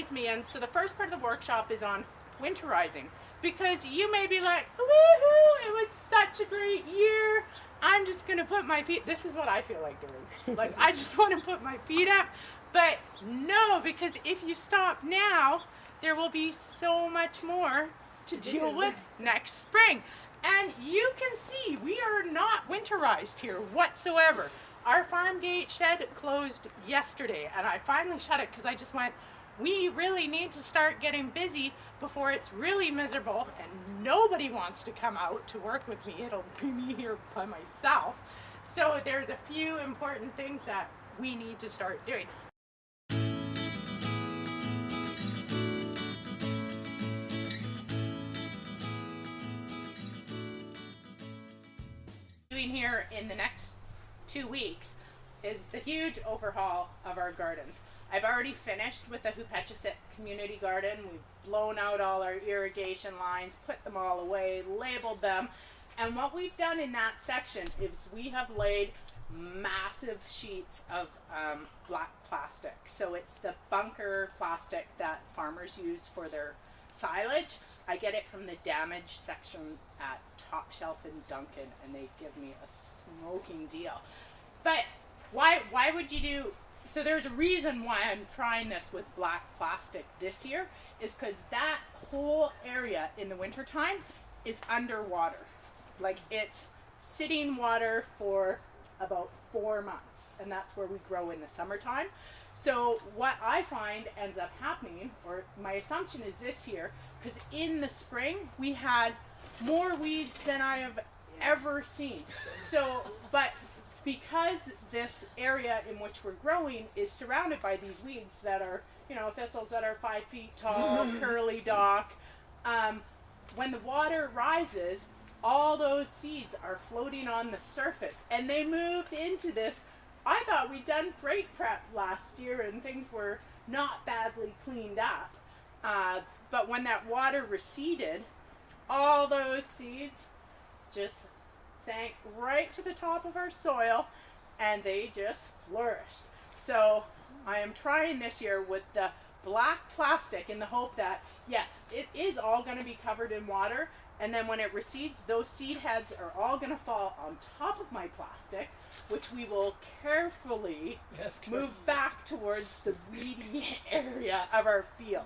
amaze me. And so the first part of the workshop is on winterizing, because you may be like, woohoo, it was such a great year. I'm just going to put my feet, this is what I feel like doing. Like, I just want to put my feet up. But no, because if you stop now, there will be so much more to deal with next spring. And you can see we are not winterized here whatsoever. Our farm gate shed closed yesterday, and I finally shut it because I just went, we really need to start getting busy before it's really miserable and nobody wants to come out to work with me. It'll be me here by myself. So there's a few important things that we need to start doing. Doing here in the next 2 weeks is the huge overhaul of our gardens. I've already finished with the Hupetchesett community garden. We've blown out all our irrigation lines, put them all away, labeled them. And what we've done in that section is we have laid massive sheets of black plastic. So it's the bunker plastic that farmers use for their silage. I get it from the damage section at Top Shelf in Duncan, and they give me a smoking deal. But why would you do, so there's a reason why I'm trying this with black plastic this year, is because that whole area in the wintertime is underwater. Like, it's sitting water for about 4 months, and that's where we grow in the summertime. So what I find ends up happening, or my assumption is this year, because in the spring we had more weeds than I have ever seen. So, but because this area in which we're growing is surrounded by these weeds that are, you know, thistles that are 5 feet tall, curly dock, when the water rises, all those seeds are floating on the surface, and they moved into this. I thought we'd done great prep last year and things were not badly cleaned up, but when that water receded, all those seeds just sank right to the top of our soil, and they just flourished. So I am trying this year with the black plastic in the hope that, yes, it is all going to be covered in water, and then when it recedes, those seed heads are all going to fall on top of my plastic, which we will carefully move back towards the weedy area of our field.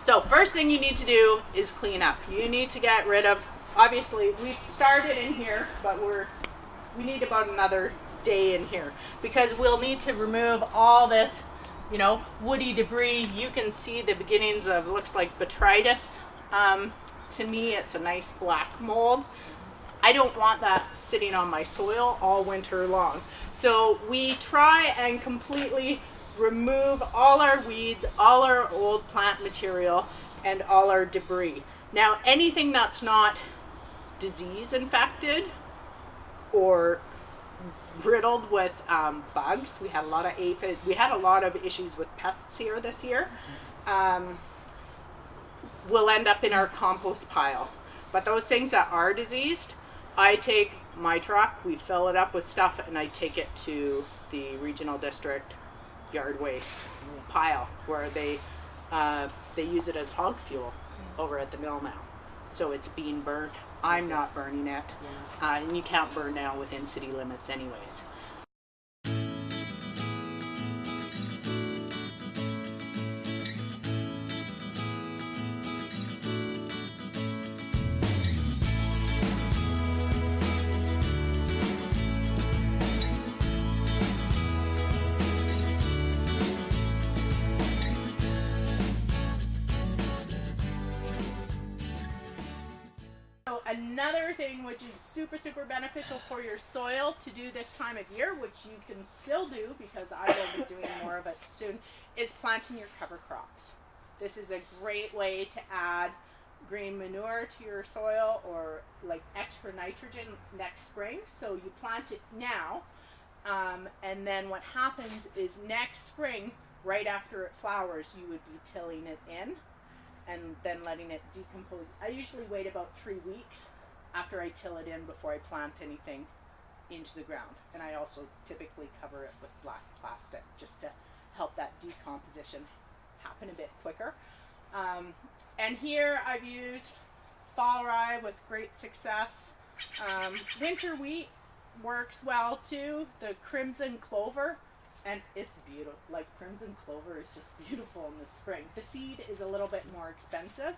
So first thing you need to do is clean up. You need to get rid of, obviously we've started in here, but we need about another day in here, because we'll need to remove all this, you know, woody debris. You can see the beginnings of, looks like botrytis. To me, it's a nice black mold. I don't want that sitting on my soil all winter long. So we try and completely remove all our weeds, all our old plant material, and all our debris. Now, anything that's not disease infected or riddled with bugs, we had a lot of aphids, we had a lot of issues with pests here this year, will end up in our compost pile. But those things that are diseased, I take my truck, we fill it up with stuff, and I take it to the regional district yard waste pile, where they use it as hog fuel over at the mill now. So it's being burnt. I'm not burning it, and you can't burn now within city limits anyways. Another thing which is super beneficial for your soil to do this time of year, which you can still do because I will be doing more of it soon, is planting your cover crops. This is a great way to add green manure to your soil or like extra nitrogen next spring. So you plant it now, and then what happens is next spring, right after it flowers, you would be tilling it in and then letting it decompose. I usually wait about 3 weeks after I till it in before I plant anything into the ground. And I also typically cover it with black plastic just to help that decomposition happen a bit quicker. And here I've used fall rye with great success. Winter wheat works well too. The crimson clover, and it's beautiful. Like crimson clover is just beautiful in the spring. The seed is a little bit more expensive,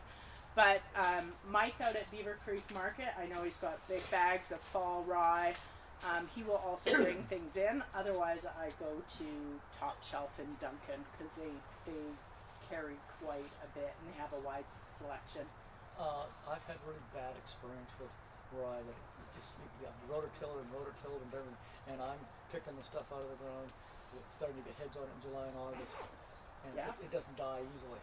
but Mike out at Beaver Creek Market, I know he's got big bags of fall rye. He will also bring things in. Otherwise, I go to Top Shelf in Duncan because they carry quite a bit and they have a wide selection. I've had really bad experience with rye that it just rototilled and everything, and I'm picking the stuff out of the ground. It's starting to get heads on it in July and August, and it doesn't die easily.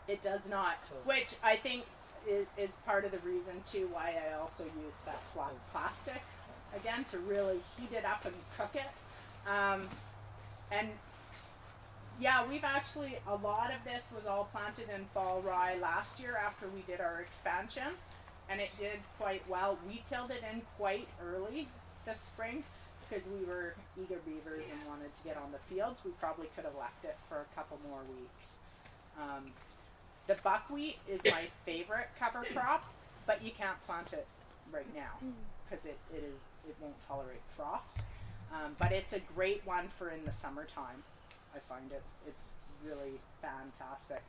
It does not, so, which I think is part of the reason too why I also use that flat plastic again to really heat it up and cook it. And yeah, we've actually, a lot of this was all planted in fall rye last year after we did our expansion, and it did quite well. We tilled it in quite early this spring because we were eager beavers and wanted to get on the fields. We probably could have left it for a couple more weeks. The buckwheat is my favorite cover crop, but you can't plant it right now because it won't tolerate frost. But it's a great one for in the summertime. I find it's really fantastic.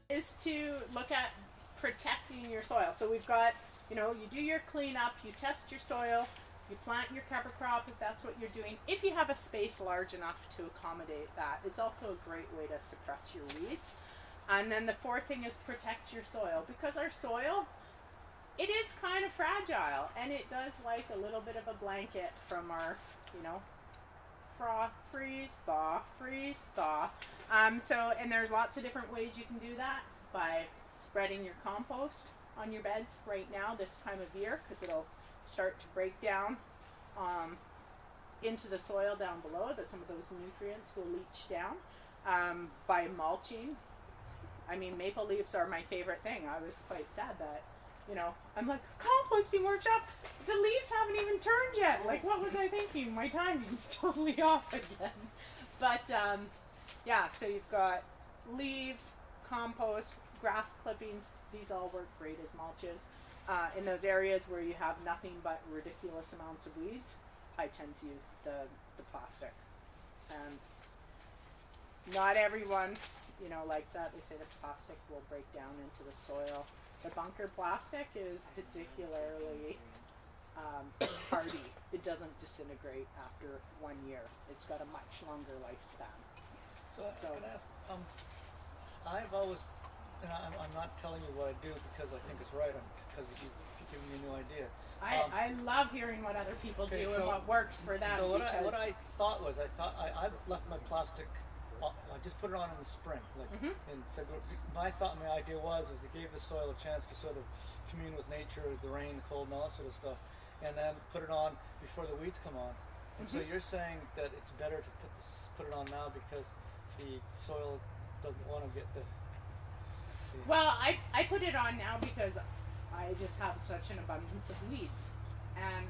Is to look at protecting your soil. So we've got, you do your cleanup, you test your soil, you plant your cover crop if that's what you're doing. If you have a space large enough to accommodate that, it's also a great way to suppress your weeds. And then the fourth thing is protect your soil, because our soil, it is kind of fragile and it does like a little bit of a blanket from our, frost, freeze, thaw, freeze, thaw. And there's lots of different ways you can do that by spreading your compost on your beds right now this time of year, because it'll start to break down into the soil down below, that some of those nutrients will leach down. By mulching, maple leaves are my favorite thing. I was quite sad that, I'm like, composting workshop, the leaves haven't even turned yet. Like, what was I thinking? My timing's totally off again. But so you've got leaves, compost, grass clippings. These all work great as mulches. In those areas where you have nothing but ridiculous amounts of weeds, I tend to use the plastic. And not everyone, likes that. They say the plastic will break down into the soil. The bunker plastic is particularly hardy. It doesn't disintegrate after 1 year. It's got a much longer lifespan. So I can ask, I've always, and I'm not telling you what I do because I think it's right, because you've given me a new idea. I love hearing what other people do and what works for them. So what I thought was, I left my plastic, I just put it on in the spring. My thought and my idea was it gave the soil a chance to sort of commune with nature, the rain, the cold, and all that sort of stuff, and then put it on before the weeds come on. And so you're saying that it's better to put it on now because the soil doesn't want to get the Well, I put it on now because I just have such an abundance of weeds, and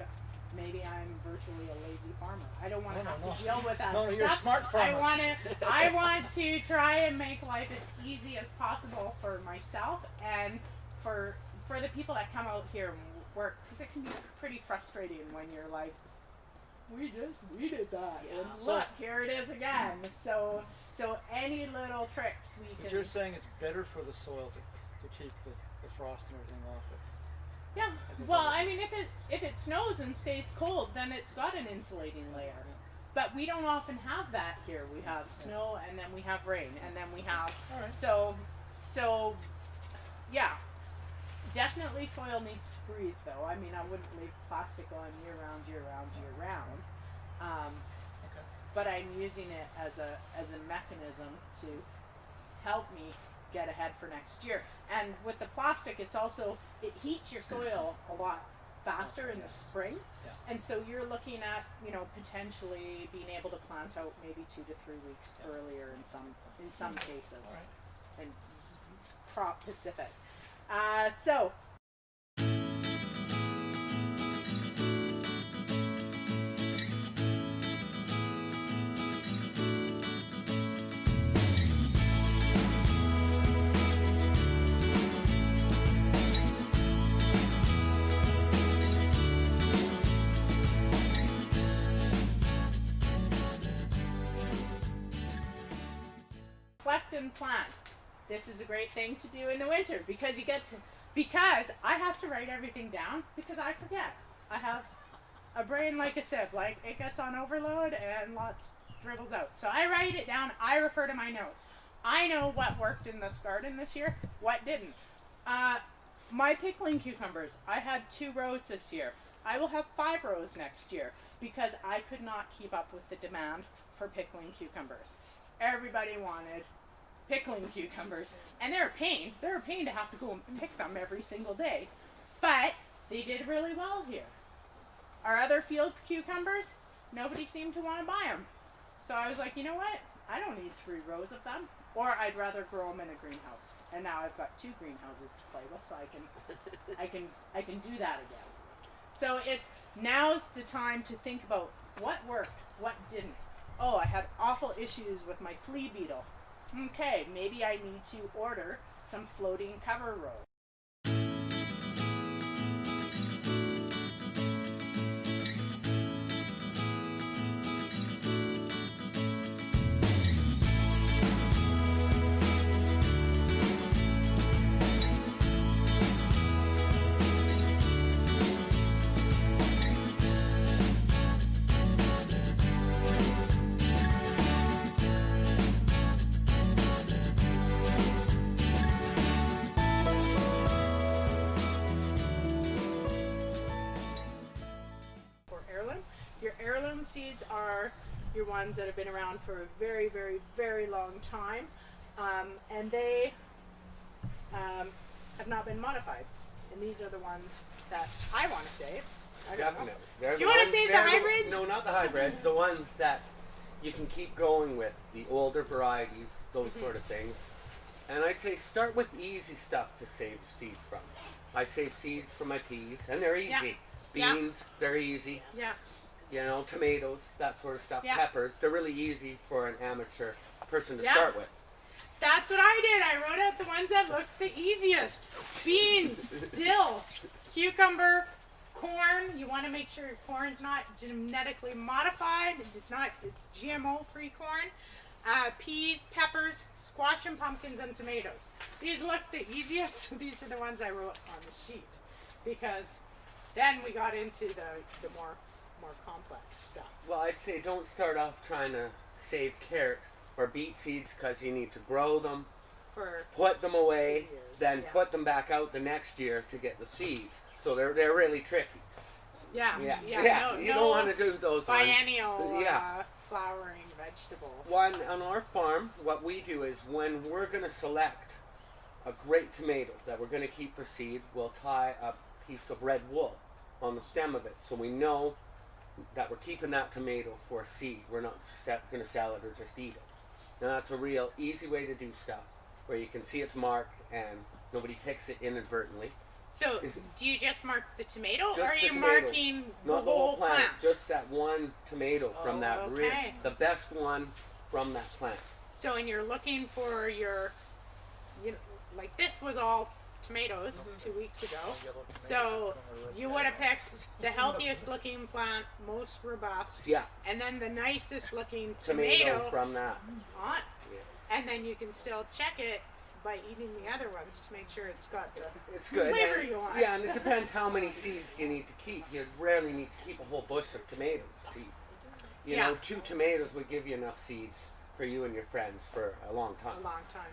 maybe I'm virtually a lazy farmer. I don't want to have to deal with that stuff. You're a smart farmer. I want to try and make life as easy as possible for myself and for the people that come out here and work, because it can be pretty frustrating when you're like, we did that, and look, here it is again. So any little tricks we can. But you're saying it's better for the soil to keep the frost and everything off it. Yeah. Well, if it snows and stays cold, then it's got an insulating layer. But we don't often have that here. We have snow, and then we have rain, and then we have All right. so yeah. Definitely soil needs to breathe, though. I mean, I wouldn't leave plastic on year round, year round, year round. Okay. But I'm using it as a mechanism to help me get ahead for next year. And with the plastic, it heats your soil a lot faster in the spring. Yeah. And so you're looking at, potentially being able to plant out maybe 2 to 3 weeks earlier in some cases. All right. And it's crop specific. So collect and plant. This is a great thing to do in the winter because I have to write everything down because I forget. I have a brain like a sieve, like it gets on overload and lots dribbles out. So I write it down, I refer to my notes. I know what worked in this garden this year, what didn't. My pickling cucumbers, I had 2 rows this year. I will have 5 rows next year because I could not keep up with the demand for pickling cucumbers. Everybody wanted pickling cucumbers, and they're a pain. They're a pain to have to go and pick them every single day, but they did really well here. Our other field cucumbers, nobody seemed to want to buy them. So I was like, you know what? I don't need 3 rows of them, or I'd rather grow them in a greenhouse. And now I've got 2 greenhouses to play with, so I can do that again. So now's the time to think about what worked, what didn't. Oh, I had awful issues with my flea beetle. Okay, maybe I need to order some floating cover rows. Your heirloom seeds are your ones that have been around for a very, very, very long time, and they have not been modified. And these are the ones that I want to save. Definitely. Do you want to save the hybrids? No, not the hybrids. The ones that you can keep going with, the older varieties, those sort of things. And I'd say start with easy stuff to save seeds from. I save seeds from my peas, and they're easy. Yeah. Beans, they're easy. Yeah. Tomatoes, that sort of stuff. Yeah. Peppers, they're really easy for an amateur person to start with. That's what I did. I wrote out the ones that looked the easiest. Beans, dill, cucumber, corn. You want to make sure your corn's not genetically modified. It's GMO-free corn. Peas, peppers, squash and pumpkins, and tomatoes. These look the easiest. So these are the ones I wrote on the sheet because then we got into the more complex stuff. Well, I'd say don't start off trying to save carrot or beet seeds because you need to grow them, put them away, then put them back out the next year to get the seeds. So they're really tricky. Yeah. You don't want to do those biennial flowering vegetables. On our farm, what we do is when we're going to select a great tomato that we're going to keep for seed, we'll tie a piece of red wool on the stem of it so we know that we're keeping that tomato for seed. We're not going to sell it or just eat it. Now that's a real easy way to do stuff where you can see it's marked and nobody picks it inadvertently. So do you just mark the tomato Just or are the you tomato. marking Not the whole plant? Just that one tomato from that okay. the best one from that plant. So and you're looking for like this was all tomatoes 2 weeks ago. So you would have picked the healthiest looking plant, most robust. Yeah. And then the nicest looking Tomato from that. Hot. Yeah. And then you can still check it by eating the other ones to make sure it's got the good. flavor you want. Yeah, and it depends how many seeds you need to keep. You rarely need to keep a whole bush of tomato seeds. You know, 2 tomatoes would give you enough seeds for you and your friends for a long time. A long time.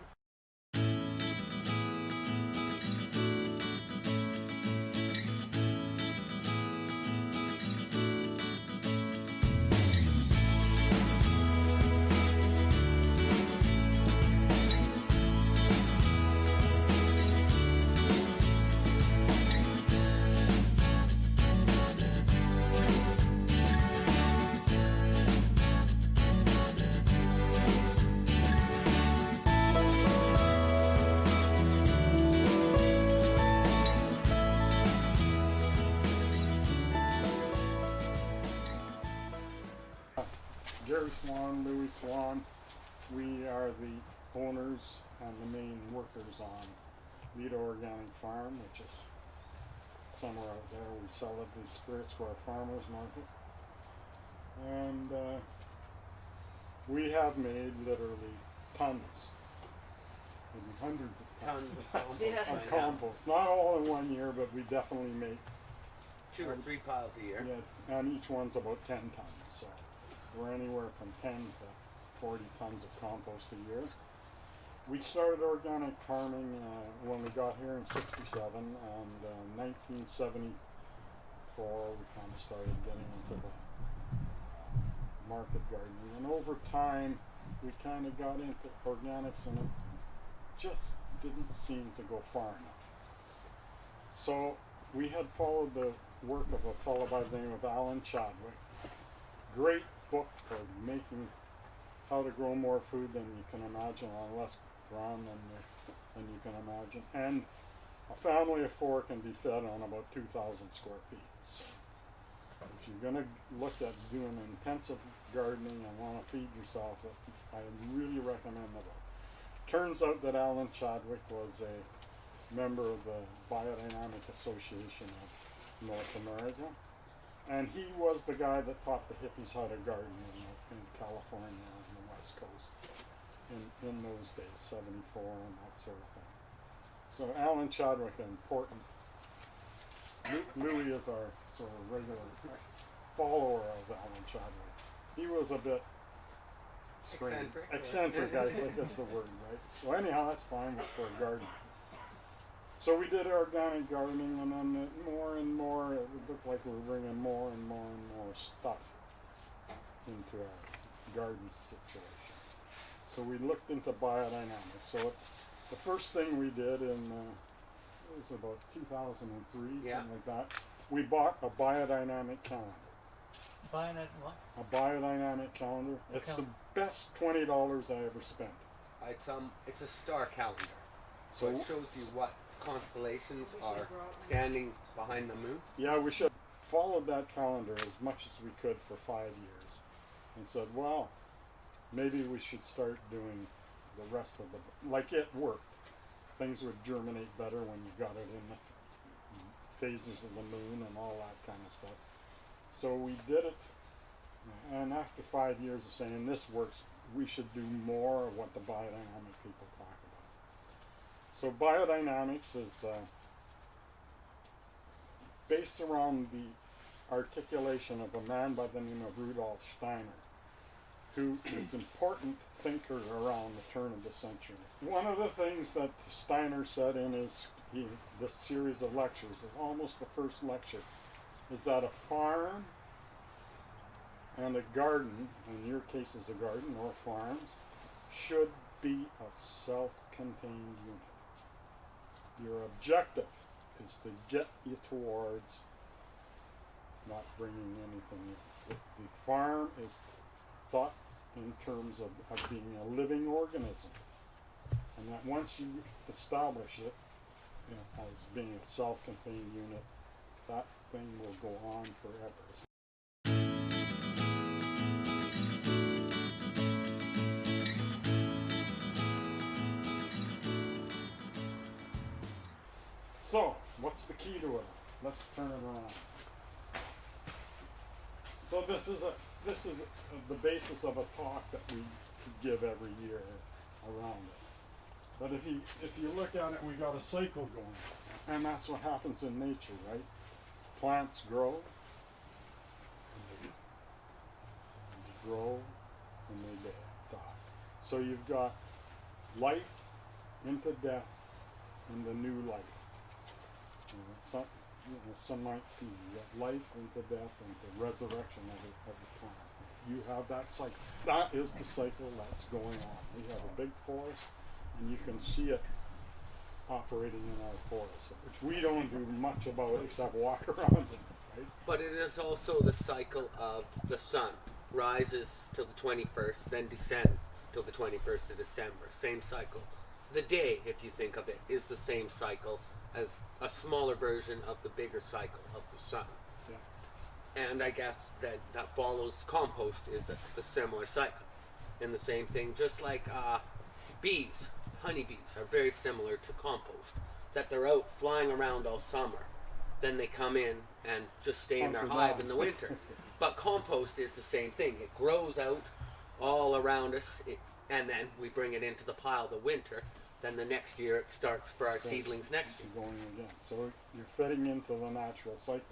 Jerry Swan, Louis Swan. We are the owners and the main workers on Lido Organic Farm, which is somewhere out there. We sell at the Spirit Square Farmers Market. And we have made literally tons, maybe hundreds of Tons of compost. of compost. Not all in one year, but we definitely make 2 or 3 piles a year. yeah, and each one's about 10 tons. So we're anywhere from 10 to 40 tons of compost a year. We started organic farming when we got here in '67, and 1974 we kind of started getting into the market gardening. And over time, we kind of got into organics, and it just didn't seem to go far enough. So we had followed the work of a fellow by the name of Alan Chadwick. Great book for making how to grow more food than you can imagine on less ground than you can imagine. And a family of 4 can be fed on about 2,000 square feet. So if you're going to look at doing intensive gardening and want to feed yourself, I really recommend the book. Turns out that Alan Chadwick was a member of the Biodynamic Association of North America. And he was the guy that taught the hippies how to garden in California and the West Coast in those days, 74 and that sort of thing. So Alan Chadwick, important. Louis is our sort of regular follower of Alan Chadwick. He was a bit strange. Eccentric, I think is the word, right? So anyhow, that's fine for a garden. So we did organic gardening, and then more and more, it looked like we were bringing more and more and more stuff into our garden situation. So we looked into biodynamics. So the first thing we did it was about 2003, something like that. We bought a biodynamic calendar. What? A biodynamic calendar. It's the best $20 I ever spent. It's a star calendar. So it shows you what constellations are standing behind the moon. Yeah, we should follow that calendar as much as we could for 5 years, and said, well, maybe we should start doing the rest of the, like it worked. Things would germinate better when you got it in the phases of the moon and all that kind of stuff. So we did it, and after 5 years of saying this works, we should do more of what the biodynamic people talk about. So biodynamics is based around the articulation of a man by the name of Rudolf Steiner, who is an important thinker around the turn of the century. One of the things that Steiner said in this series of lectures, almost the first lecture, is that a farm and a garden, in your case is a garden or farms, should be a self-contained unit. Your objective is to get you towards not bringing anything in. The farm is thought in terms of being a living organism, and that once you establish it, as being a self-contained unit, that thing will go on forever. So, what's the key to it? Let's turn it around. So this is the basis of a talk that we give every year around it. But if you look at it, we got a cycle going, and that's what happens in nature, right? Plants grow, grow and they die. So you've got life into death and the new life. Some might be life into death and the resurrection of the plant. You have that cycle. That is the cycle that's going on. We have a big forest, and you can see it operating in our forest, which we don't do much about except walk around in it, right? But it is also the cycle of the sun. Rises till the 21st, then descends till the 21st of December. Same cycle. The day, if you think of it, is the same cycle as a smaller version of the bigger cycle of the sun. Yeah. And I guess that follows compost is a similar cycle. And the same thing, just like bees, honeybees are very similar to compost. That they're out flying around all summer. Then they come in and just stay in their hive in the winter. But compost is the same thing. It grows out all around us, and then we bring it into the pile the winter. Then the next year it starts for our seedlings next year. Going again. So you're fitting into the natural cycles.